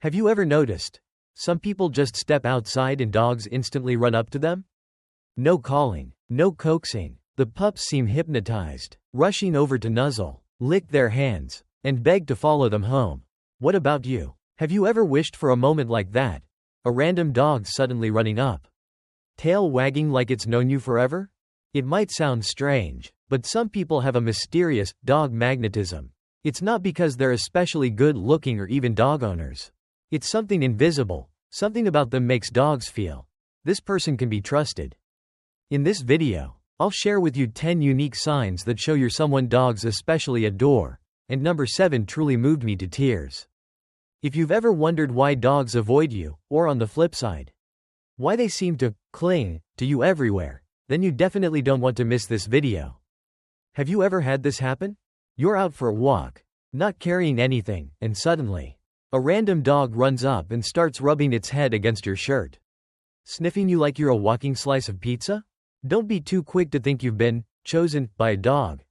Have you ever noticed? Some people just step outside and dogs instantly run up to them? No calling, no coaxing. The pups seem hypnotized, rushing over to nuzzle, lick their hands, and beg to follow them home. What about you? Have you ever wished for a moment like that? A random dog suddenly running up, tail wagging like it's known you forever? It might sound strange, but some people have a mysterious dog magnetism. It's not because they're especially good looking or even dog owners. It's something invisible. Something about them makes dogs feel, this person can be trusted. In this video, I'll share with you 10 unique signs that show you're someone dogs especially adore, and number 7 truly moved me to tears. If you've ever wondered why dogs avoid you, or on the flip side, why they seem to cling to you everywhere, then you definitely don't want to miss this video. Have you ever had this happen? You're out for a walk, not carrying anything, and suddenly, a random dog runs up and starts rubbing its head against your shirt, sniffing you like you're a walking slice of pizza? Don't be too quick to think you've been chosen by a dog.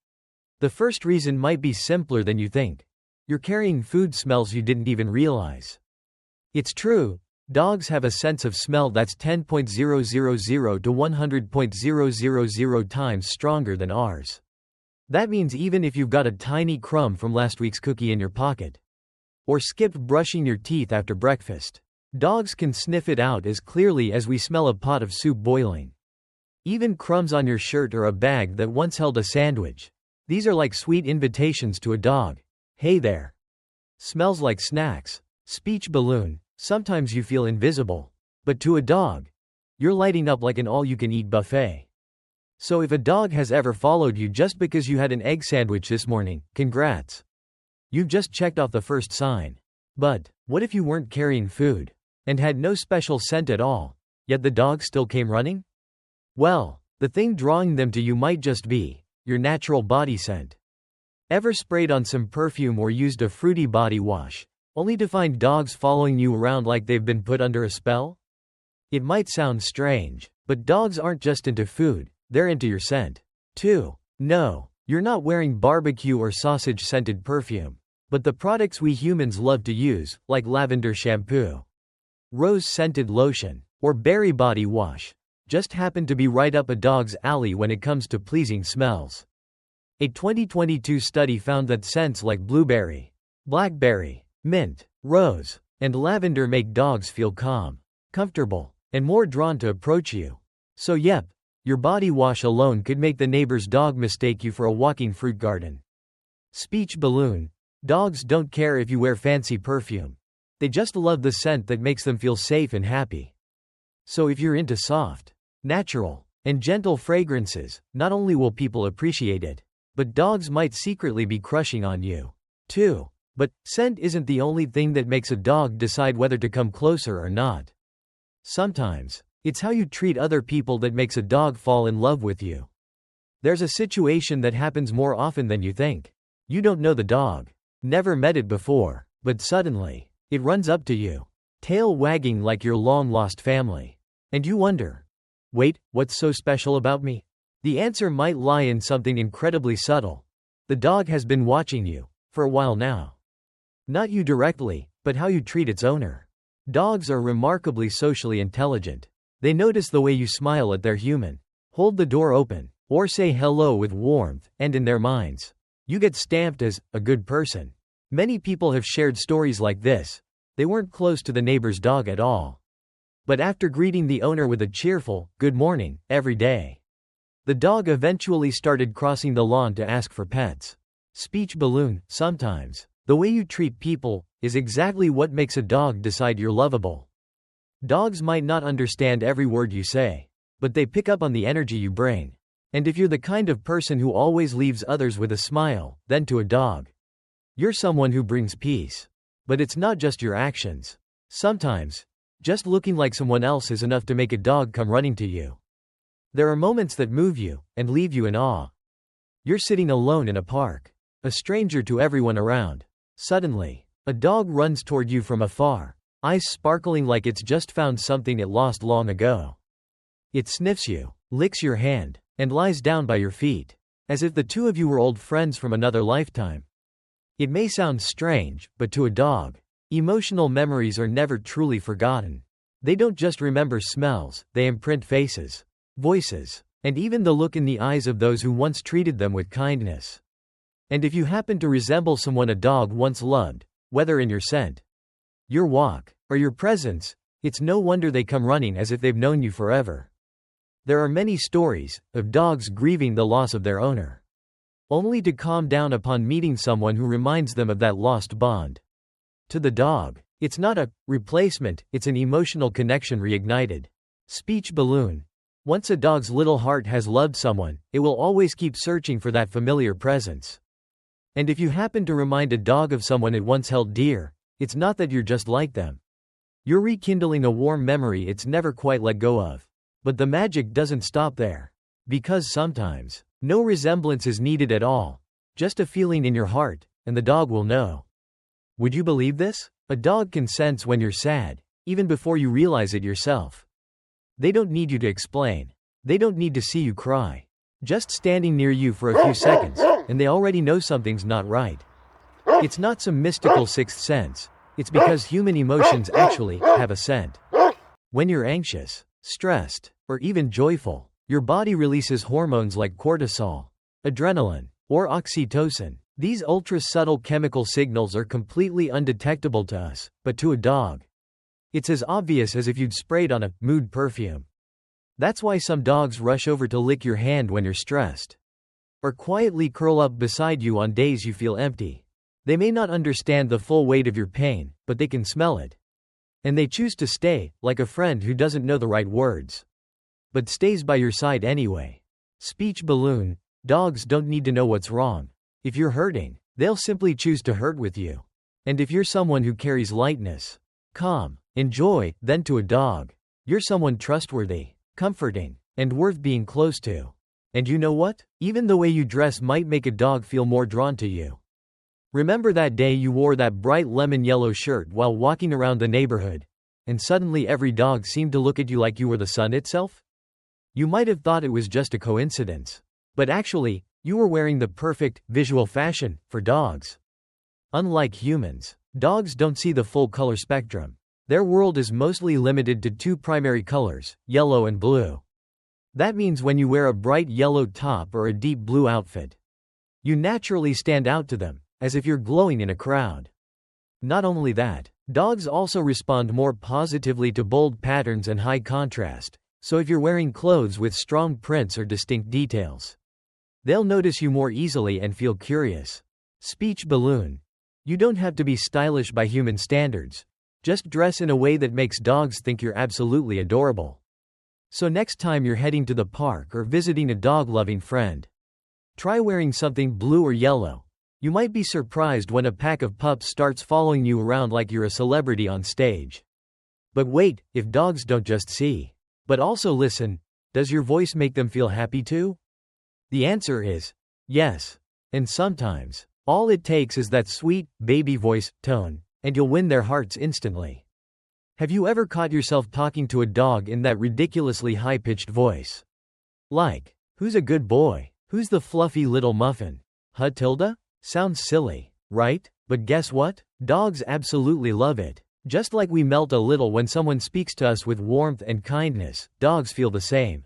The first reason might be simpler than you think. You're carrying food smells you didn't even realize. It's true, dogs have a sense of smell that's 10.000 to 100.000 times stronger than ours. That means even if you've got a tiny crumb from last week's cookie in your pocket, or skipped brushing your teeth after breakfast, dogs can sniff it out as clearly as we smell a pot of soup boiling. Even crumbs on your shirt or a bag that once held a sandwich. These are like sweet invitations to a dog. Hey there. Smells like snacks. Speech balloon. Sometimes you feel invisible. But to a dog, you're lighting up like an all-you-can-eat buffet. So if a dog has ever followed you just because you had an egg sandwich this morning, congrats. You've just checked off the first sign. But what if you weren't carrying food, and had no special scent at all, yet the dog still came running? Well, the thing drawing them to you might just be your natural body scent. Ever sprayed on some perfume or used a fruity body wash, only to find dogs following you around like they've been put under a spell? It might sound strange, but dogs aren't just into food, they're into your scent, too. No, you're not wearing barbecue or sausage-scented perfume, but the products we humans love to use, like lavender shampoo, rose-scented lotion, or berry body wash, just happen to be right up a dog's alley when it comes to pleasing smells. A 2022 study found that scents like blueberry, blackberry, mint, rose, and lavender make dogs feel calm, comfortable, and more drawn to approach you. So yep, your body wash alone could make the neighbor's dog mistake you for a walking fruit garden. Speech balloon. Dogs don't care if you wear fancy perfume. They just love the scent that makes them feel safe and happy. So if you're into soft, natural, and gentle fragrances, not only will people appreciate it, but dogs might secretly be crushing on you, too. But scent isn't the only thing that makes a dog decide whether to come closer or not. Sometimes, it's how you treat other people that makes a dog fall in love with you. There's a situation that happens more often than you think. You don't know the dog, never met it before, but suddenly, it runs up to you, tail wagging like your long-lost family. And you wonder, wait, what's so special about me? The answer might lie in something incredibly subtle. The dog has been watching you, for a while now. Not you directly, but how you treat its owner. Dogs are remarkably socially intelligent. They notice the way you smile at their human, hold the door open, or say hello with warmth, and in their minds, you get stamped as a good person. Many people have shared stories like this. They weren't close to the neighbor's dog at all, but after greeting the owner with a cheerful, good morning, every day, the dog eventually started crossing the lawn to ask for pets. Speech balloon. Sometimes, the way you treat people is exactly what makes a dog decide you're lovable. Dogs might not understand every word you say, but they pick up on the energy you bring. And if you're the kind of person who always leaves others with a smile, then to a dog, you're someone who brings peace. But it's not just your actions. Sometimes, just looking like someone else is enough to make a dog come running to you. There are moments that move you and leave you in awe. You're sitting alone in a park, a stranger to everyone around. Suddenly, a dog runs toward you from afar, eyes sparkling like it's just found something it lost long ago. It sniffs you, licks your hand, and lies down by your feet, as if the two of you were old friends from another lifetime. It may sound strange, but to a dog, Emotional memories are never truly forgotten. They don't just remember smells, they imprint faces, voices, and even the look in the eyes of those who once treated them with kindness. And if you happen to resemble someone a dog once loved, whether in your scent, your walk, or your presence, it's no wonder they come running as if they've known you forever. There are many stories of dogs grieving the loss of their owner, only to calm down upon meeting someone who reminds them of that lost bond. To the dog, it's not a replacement, it's an emotional connection reignited. Speech balloon. Once a dog's little heart has loved someone, it will always keep searching for that familiar presence. And if you happen to remind a dog of someone it once held dear, it's not that you're just like them. You're rekindling a warm memory it's never quite let go of. But the magic doesn't stop there. Because sometimes, no resemblance is needed at all. Just a feeling in your heart, and the dog will know. Would you believe this? A dog can sense when you're sad, even before you realize it yourself. They don't need you to explain. They don't need to see you cry. Just standing near you for a few seconds, and they already know something's not right. It's not some mystical sixth sense. It's because human emotions actually have a scent. When you're anxious, stressed, or even joyful, your body releases hormones like cortisol, adrenaline, or oxytocin. These ultra-subtle chemical signals are completely undetectable to us, but to a dog, it's as obvious as if you'd sprayed on a mood perfume. That's why some dogs rush over to lick your hand when you're stressed, or quietly curl up beside you on days you feel empty. They may not understand the full weight of your pain, but they can smell it. And they choose to stay, like a friend who doesn't know the right words, but stays by your side anyway. Speech balloon. Dogs don't need to know what's wrong. If you're hurting, they'll simply choose to hurt with you. And if you're someone who carries lightness, calm, and joy, then to a dog, you're someone trustworthy, comforting, and worth being close to. And you know what? Even the way you dress might make a dog feel more drawn to you. Remember that day you wore that bright lemon yellow shirt while walking around the neighborhood, and suddenly every dog seemed to look at you like you were the sun itself? You might have thought it was just a coincidence. But actually, you were wearing the perfect, visual fashion for dogs. Unlike humans, dogs don't see the full color spectrum. Their world is mostly limited to two primary colors, yellow and blue. That means when you wear a bright yellow top or a deep blue outfit, you naturally stand out to them, as if you're glowing in a crowd. Not only that, dogs also respond more positively to bold patterns and high contrast, so if you're wearing clothes with strong prints or distinct details, they'll notice you more easily and feel curious. Speech balloon. You don't have to be stylish by human standards. Just dress in a way that makes dogs think you're absolutely adorable. So next time you're heading to the park or visiting a dog-loving friend, try wearing something blue or yellow. You might be surprised when a pack of pups starts following you around like you're a celebrity on stage. But wait, if dogs don't just see, but also listen, does your voice make them feel happy too? The answer is yes. And sometimes, all it takes is that sweet, baby voice, tone, and you'll win their hearts instantly. Have you ever caught yourself talking to a dog in that ridiculously high-pitched voice? Like, who's a good boy? Who's the fluffy little muffin? Tilda? Sounds silly, right? But guess what? Dogs absolutely love it. Just like we melt a little when someone speaks to us with warmth and kindness, dogs feel the same.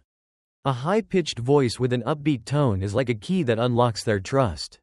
A high-pitched voice with an upbeat tone is like a key that unlocks their trust.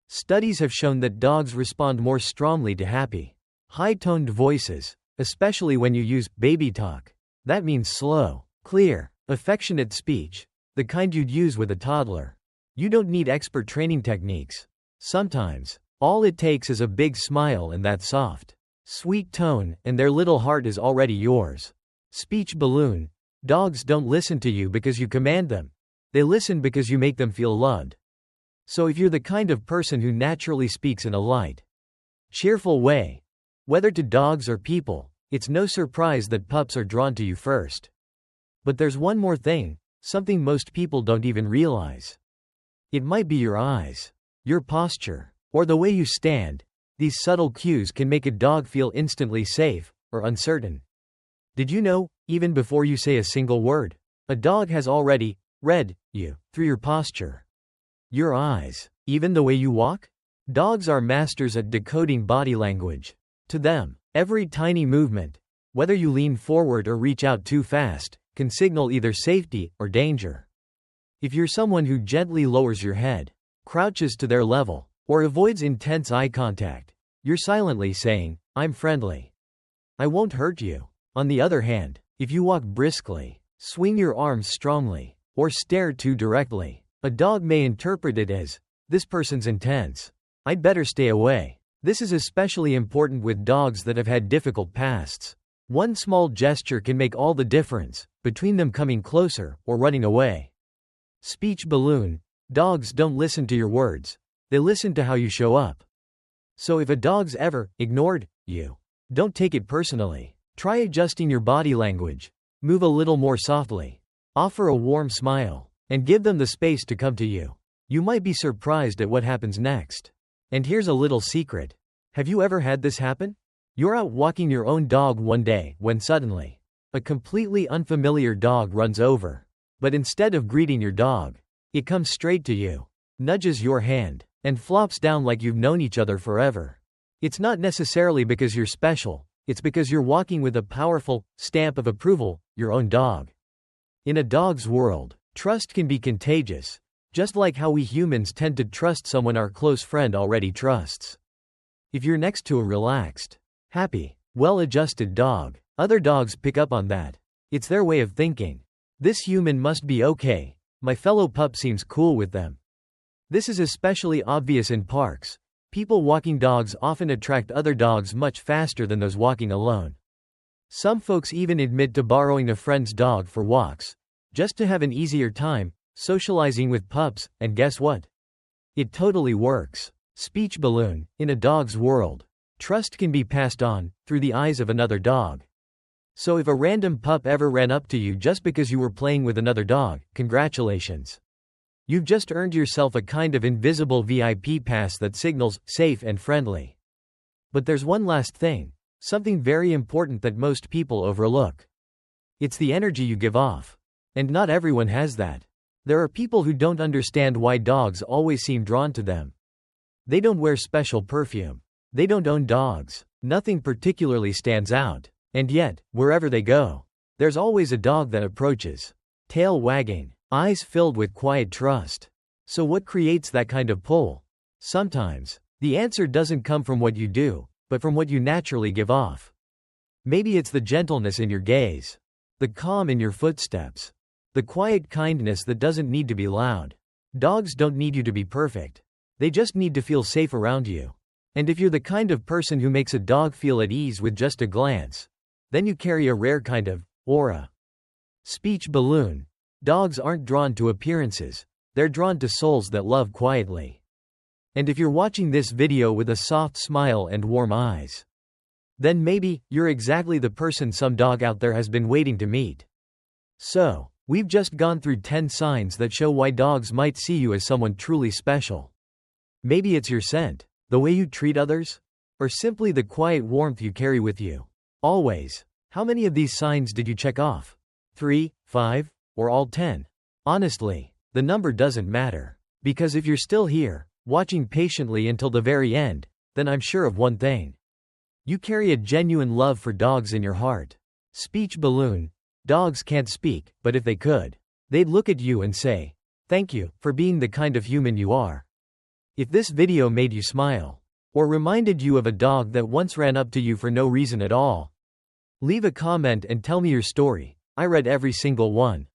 Studies have shown that dogs respond more strongly to happy, high-toned voices, especially when you use baby talk. That means slow, clear, affectionate speech, the kind you'd use with a toddler. You don't need expert training techniques. Sometimes, all it takes is a big smile and that soft, sweet tone, and their little heart is already yours. Speech balloon. Dogs don't listen to you because you command them. They listen because you make them feel loved. So if you're the kind of person who naturally speaks in a light, cheerful way, whether to dogs or people, it's no surprise that pups are drawn to you first. But there's one more thing, something most people don't even realize. It might be your eyes, your posture, or the way you stand. These subtle cues can make a dog feel instantly safe or uncertain. Did you know, even before you say a single word, a dog has already read you through your posture, your eyes, even the way you walk? Dogs are masters at decoding body language. To them, every tiny movement, whether you lean forward or reach out too fast, can signal either safety or danger. If you're someone who gently lowers your head, crouches to their level, or avoids intense eye contact, you're silently saying, "I'm friendly. I won't hurt you." On the other hand, if you walk briskly, swing your arms strongly, or stare too directly, a dog may interpret it as, "This person's intense. I'd better stay away." This is especially important with dogs that have had difficult pasts. One small gesture can make all the difference between them coming closer or running away. Speech balloon. Dogs don't listen to your words. They listen to how you show up. So if a dog's ever ignored you, don't take it personally. Try adjusting your body language. Move a little more softly. Offer a warm smile, and give them the space to come to you. You might be surprised at what happens next. And here's a little secret. Have you ever had this happen? You're out walking your own dog one day when suddenly, a completely unfamiliar dog runs over. But instead of greeting your dog, it comes straight to you, nudges your hand, and flops down like you've known each other forever. It's not necessarily because you're special, it's because you're walking with a powerful stamp of approval, your own dog. In a dog's world, trust can be contagious, just like how we humans tend to trust someone our close friend already trusts. If you're next to a relaxed, happy, well-adjusted dog, other dogs pick up on that. It's their way of thinking. This human must be okay. My fellow pup seems cool with them. This is especially obvious in parks. People walking dogs often attract other dogs much faster than those walking alone. Some folks even admit to borrowing a friend's dog for walks, just to have an easier time socializing with pups, and guess what? It totally works. Speech balloon. In a dog's world, trust can be passed on through the eyes of another dog. So if a random pup ever ran up to you just because you were playing with another dog, congratulations. You've just earned yourself a kind of invisible VIP pass that signals safe and friendly. But there's one last thing, something very important that most people overlook. It's the energy you give off. And not everyone has that. There are people who don't understand why dogs always seem drawn to them. They don't wear special perfume. They don't own dogs. Nothing particularly stands out. And yet, wherever they go, there's always a dog that approaches. Tail wagging, eyes filled with quiet trust. So what creates that kind of pull? Sometimes, the answer doesn't come from what you do, but from what you naturally give off. Maybe it's the gentleness in your gaze, the calm in your footsteps, the quiet kindness that doesn't need to be loud. Dogs don't need you to be perfect. They just need to feel safe around you. And if you're the kind of person who makes a dog feel at ease with just a glance, then you carry a rare kind of aura. Speech balloon. Dogs aren't drawn to appearances. They're drawn to souls that love quietly. And if you're watching this video with a soft smile and warm eyes, then maybe you're exactly the person some dog out there has been waiting to meet. So, we've just gone through 10 signs that show why dogs might see you as someone truly special. Maybe it's your scent, the way you treat others, or simply the quiet warmth you carry with you. Always. How many of these signs did you check off? 3, 5, or all 10? Honestly, the number doesn't matter. Because if you're still here, watching patiently until the very end, then I'm sure of one thing. You carry a genuine love for dogs in your heart. Speech balloon. Dogs can't speak, but if they could, they'd look at you and say, "Thank you for being the kind of human you are." If this video made you smile, or reminded you of a dog that once ran up to you for no reason at all, leave a comment and tell me your story. I read every single one.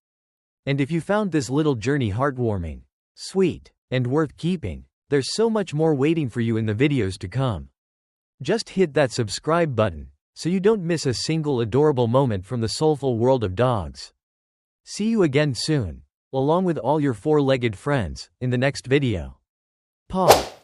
And if you found this little journey heartwarming, sweet, and worth keeping, there's so much more waiting for you in the videos to come. Just hit that subscribe button, so you don't miss a single adorable moment from the soulful world of dogs. See you again soon, along with all your four-legged friends, in the next video. Paw.